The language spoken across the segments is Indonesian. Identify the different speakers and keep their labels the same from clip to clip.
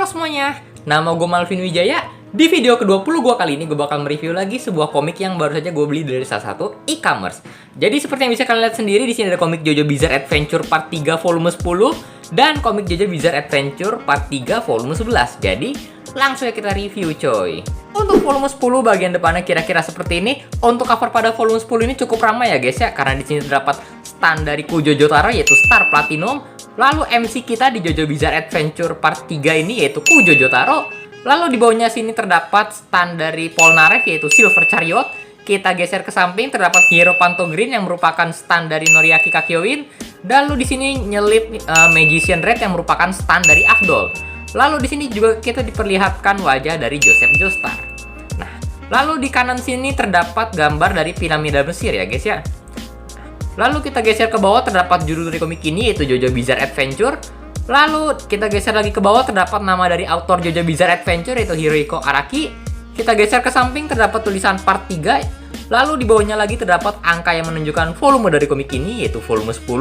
Speaker 1: Halo semuanya, nama gue Malvin Wijaya. Di video ke-20 gue kali ini gue bakal mereview lagi sebuah komik yang baru saja gue beli dari salah satu e-commerce. Jadi seperti yang bisa kalian lihat sendiri, di sini ada komik JoJo Bizarre Adventure Part 3 volume 10 dan komik JoJo Bizarre Adventure Part 3 volume 11. Jadi langsung ya kita review coy. Untuk volume 10 bagian depannya kira-kira seperti ini. Untuk cover pada volume 10 ini cukup ramai ya guys ya, karena di sini terdapat stand dari Kujo Jotaro yaitu Star Platinum. Lalu MC kita di JoJo Bizarre Adventure Part 3 ini yaitu Kujo Jotaro. Lalu di bawahnya sini terdapat stand dari Polnareff yaitu Silver Chariot. Kita geser ke samping terdapat Hero Pantogreen yang merupakan stand dari Noriaki Kakyoin. Lalu di sini nyelip Magician Red yang merupakan stand dari Afdol. Lalu di sini juga kita diperlihatkan wajah dari Joseph Joestar. Nah, lalu di kanan sini terdapat gambar dari piramida Mesir ya guys ya. Lalu kita geser ke bawah terdapat judul dari komik ini yaitu JoJo Bizarre Adventure. Lalu kita geser lagi ke bawah terdapat nama dari autor JoJo Bizarre Adventure yaitu Hirohiko Araki. Kita geser ke samping terdapat tulisan part 3. Lalu di bawahnya lagi terdapat angka yang menunjukkan volume dari komik ini yaitu volume 10.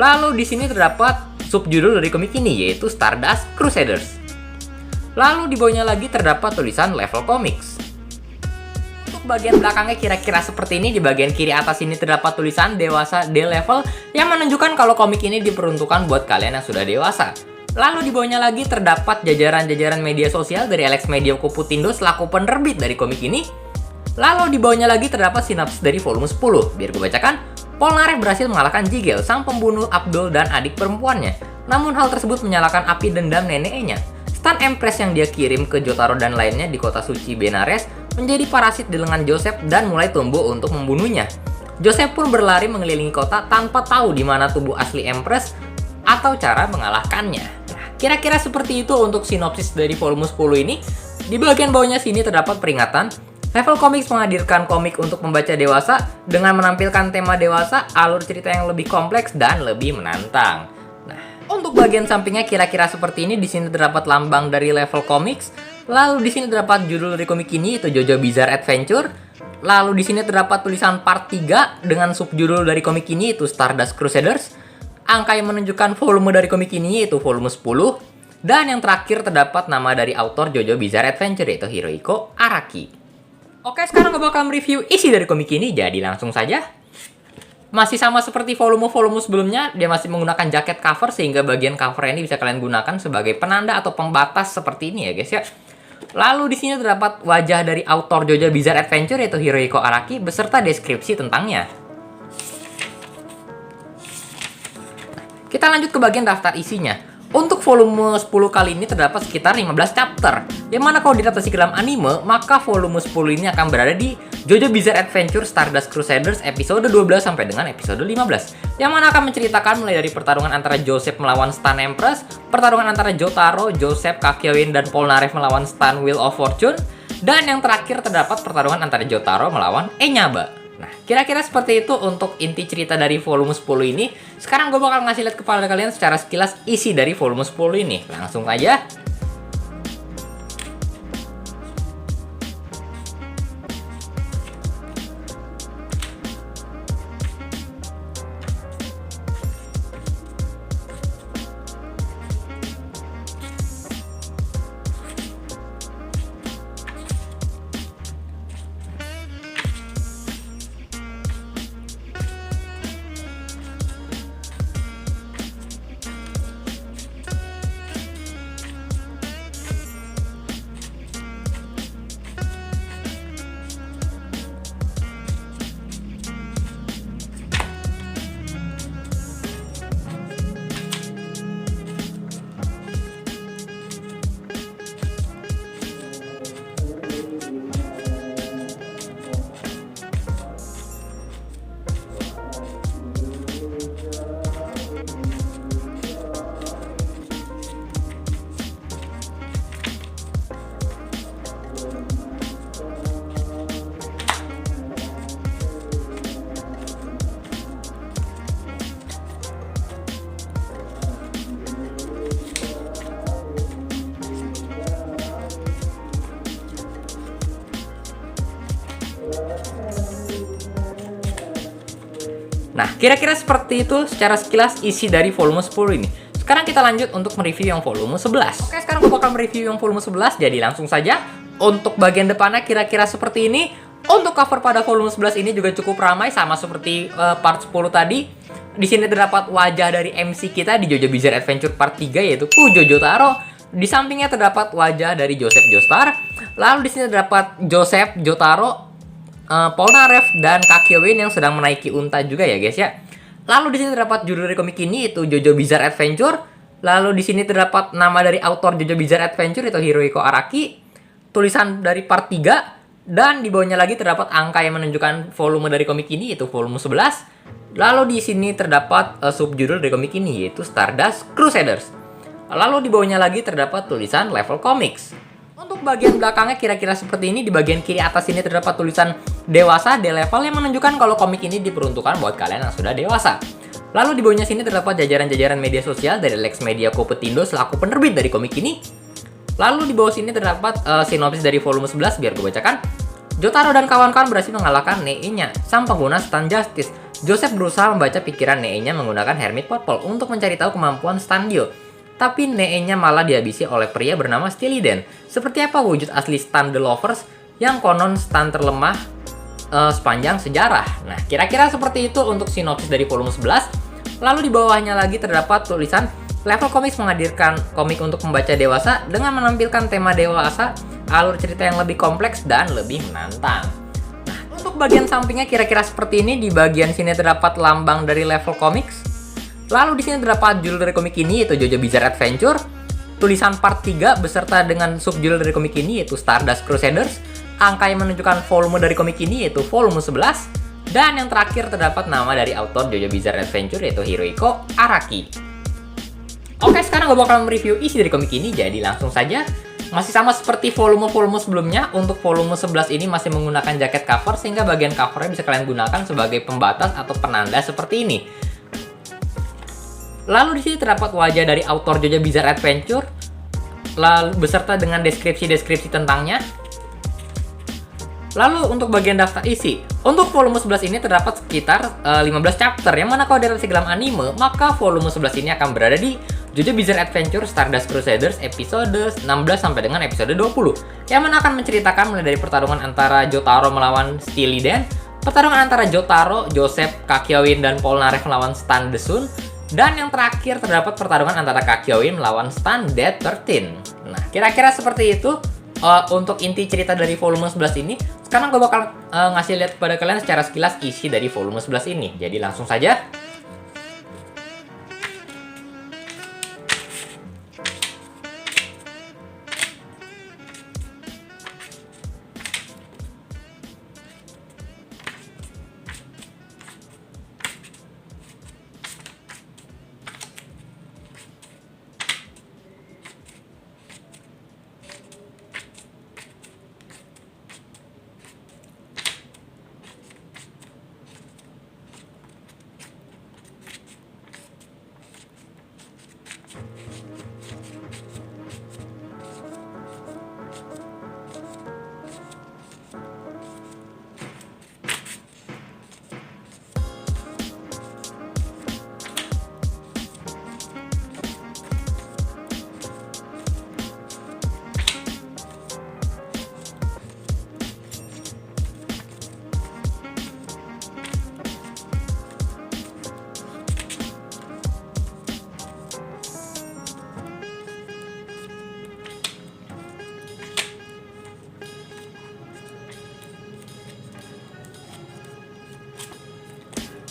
Speaker 1: Lalu di sini terdapat subjudul dari komik ini yaitu Stardust Crusaders. Lalu di bawahnya lagi terdapat tulisan Level Comics. Bagian belakangnya kira-kira seperti ini. Di bagian kiri atas ini terdapat tulisan dewasa D level yang menunjukkan kalau komik ini diperuntukkan buat kalian yang sudah dewasa. Lalu di bawahnya lagi terdapat jajaran-jajaran media sosial dari Alex Media Kuputindo selaku penerbit dari komik ini. Lalu di bawahnya lagi terdapat sinopsis dari volume 10. Biar gue bacakan. Polnareff berhasil mengalahkan Jigel, sang pembunuh Abdul dan adik perempuannya. Namun hal tersebut menyalakan api dendam neneknya. Stan Empress yang dia kirim ke Jotaro dan lainnya di kota suci Benares menjadi parasit di lengan Joseph dan mulai tumbuh untuk membunuhnya. Joseph pun berlari mengelilingi kota tanpa tahu di mana tubuh asli Empress atau cara mengalahkannya. Nah, kira-kira seperti itu untuk sinopsis dari volume 10 ini. Di bagian bawahnya sini terdapat peringatan. Level Comics menghadirkan komik untuk membaca dewasa dengan menampilkan tema dewasa, alur cerita yang lebih kompleks dan lebih menantang. Untuk bagian sampingnya kira-kira seperti ini. Di sini terdapat lambang dari Level Comics. Lalu di sini terdapat judul dari komik ini yaitu JoJo Bizarre Adventure. Lalu di sini terdapat tulisan part 3 dengan subjudul dari komik ini yaitu Stardust Crusaders. Angka yang menunjukkan volume dari komik ini yaitu volume 10. Dan yang terakhir terdapat nama dari autor JoJo Bizarre Adventure yaitu Hirohiko Araki. Oke, sekarang gue bakal mereview isi dari komik ini, jadi langsung saja. Masih sama seperti volume-volume sebelumnya, dia masih menggunakan jaket cover sehingga bagian cover ini bisa kalian gunakan sebagai penanda atau pembatas seperti ini ya guys ya. Lalu di sini terdapat wajah dari autor JoJo Bizarre Adventure yaitu Hirohiko Araki beserta deskripsi tentangnya. Kita lanjut ke bagian daftar isinya. Untuk volume 10 kali ini terdapat sekitar 15 chapter. Yang mana kalau diadaptasi ke dalam anime, maka volume 10 ini akan berada di JoJo Bizarre Adventure Stardust Crusaders episode 12 sampai dengan episode 15. Yang mana akan menceritakan mulai dari pertarungan antara Joseph melawan Stan Empress, pertarungan antara Jotaro, Joseph, Kakyoin, dan Polnareff melawan Stan Wheel of Fortune, dan yang terakhir terdapat pertarungan antara Jotaro melawan Enyaba. Nah, kira-kira seperti itu untuk inti cerita dari volume 10 ini. Sekarang gue bakal ngasih lihat kepada kalian secara sekilas isi dari volume 10 ini. Langsung aja. Nah, kira-kira seperti itu secara sekilas isi dari volume 10 ini. Sekarang kita lanjut untuk mereview yang volume 11. Oke, sekarang gue bakal mereview yang volume 11, jadi langsung saja. Untuk bagian depannya kira-kira seperti ini. Untuk cover pada volume 11 ini juga cukup ramai, sama seperti part 10 tadi. Di sini terdapat wajah dari MC kita di JoJo Bizarre Adventure Part 3, yaitu Kujo Jotaro. Di sampingnya terdapat wajah dari Joseph Joestar. Lalu di sini terdapat Joseph Jotaro, Polnareff, dan Kakyoin yang sedang menaiki unta juga ya guys ya. Lalu di sini terdapat judul dari komik ini, itu JoJo Bizarre Adventure. Lalu di sini terdapat nama dari autor JoJo Bizarre Adventure, itu Hirohiko Araki. Tulisan dari part 3. Dan di bawahnya lagi terdapat angka yang menunjukkan volume dari komik ini, yaitu volume 11. Lalu di sini terdapat subjudul dari komik ini, yaitu Stardust Crusaders. Lalu di bawahnya lagi terdapat tulisan Level Comics. Untuk bagian belakangnya kira-kira seperti ini. Di bagian kiri atas ini terdapat tulisan dewasa D-level yang menunjukkan kalau komik ini diperuntukkan buat kalian yang sudah dewasa. Lalu di bawahnya sini terdapat jajaran-jajaran media sosial dari Lex Media Kopetindo selaku penerbit dari komik ini. Lalu di bawah sini terdapat sinopsis dari volume 11, biar gue bacakan. Jotaro dan kawan-kawan berhasil mengalahkan Nee-nya, sang pengguna Stand Justice. Joseph berusaha membaca pikiran Nee-nya menggunakan Hermit Purple untuk mencari tahu kemampuan Standio. Tapi Nee-nya malah dihabisi oleh pria bernama Steely Dan. Seperti apa wujud asli Stan the Lovers yang konon Stan terlemah sepanjang sejarah. Nah, kira-kira seperti itu untuk sinopsis dari volume 11. Lalu di bawahnya lagi terdapat tulisan Level Comics menghadirkan komik untuk membaca dewasa dengan menampilkan tema dewasa, alur cerita yang lebih kompleks dan lebih menantang. Nah, untuk bagian sampingnya kira-kira seperti ini. Di bagian sini terdapat lambang dari Level Comics. Lalu di sini terdapat judul dari komik ini, yaitu JoJo Bizarre Adventure. Tulisan part 3 beserta dengan subjudul dari komik ini, yaitu Stardust Crusaders. Angka yang menunjukkan volume dari komik ini, yaitu volume 11. Dan yang terakhir terdapat nama dari autor JoJo Bizarre Adventure, yaitu Hirohiko Araki. Oke, sekarang gue bakal mereview isi dari komik ini, jadi langsung saja. Masih sama seperti volume-volume sebelumnya. Untuk volume 11 ini masih menggunakan jaket cover, sehingga bagian covernya bisa kalian gunakan sebagai pembatas atau penanda seperti ini. Lalu di sini terdapat wajah dari autor JoJo Bizarre Adventure, lalu beserta dengan deskripsi-deskripsi tentangnya. Lalu untuk bagian daftar isi, untuk volume 11 ini terdapat sekitar 15 chapter, yang mana kalau dari segala anime, maka volume 11 ini akan berada di JoJo Bizarre Adventure Stardust Crusaders episode 16 sampai dengan episode 20, yang mana akan menceritakan mulai dari pertarungan antara Jotaro melawan Steely Dan, pertarungan antara Jotaro, Joseph, Kakyoin, dan Polnareff melawan Stan the Sun, dan yang terakhir terdapat pertarungan antara Kakyoin melawan Stan Dead 13. Nah, kira-kira seperti itu untuk inti cerita dari volume 11 ini. Sekarang gue bakal ngasih lihat kepada kalian secara sekilas isi dari volume 11 ini. Jadi langsung saja.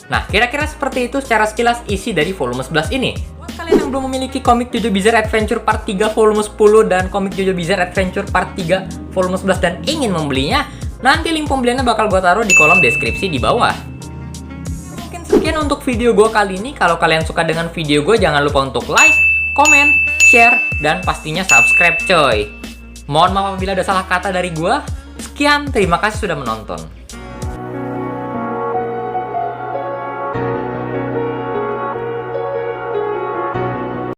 Speaker 1: Nah, kira-kira seperti itu secara sekilas isi dari volume 11 ini. Buat kalian yang belum memiliki komik JoJo Bizarre Adventure Part 3 volume 10 dan komik JoJo Bizarre Adventure Part 3 volume 11 dan ingin membelinya, nanti link pembeliannya bakal gue taruh di kolom deskripsi di bawah. Mungkin sekian untuk video gue kali ini. Kalau kalian suka dengan video gue, jangan lupa untuk like, komen, share, dan pastinya subscribe coy. Mohon maaf apabila ada salah kata dari gue. Sekian, terima kasih sudah menonton.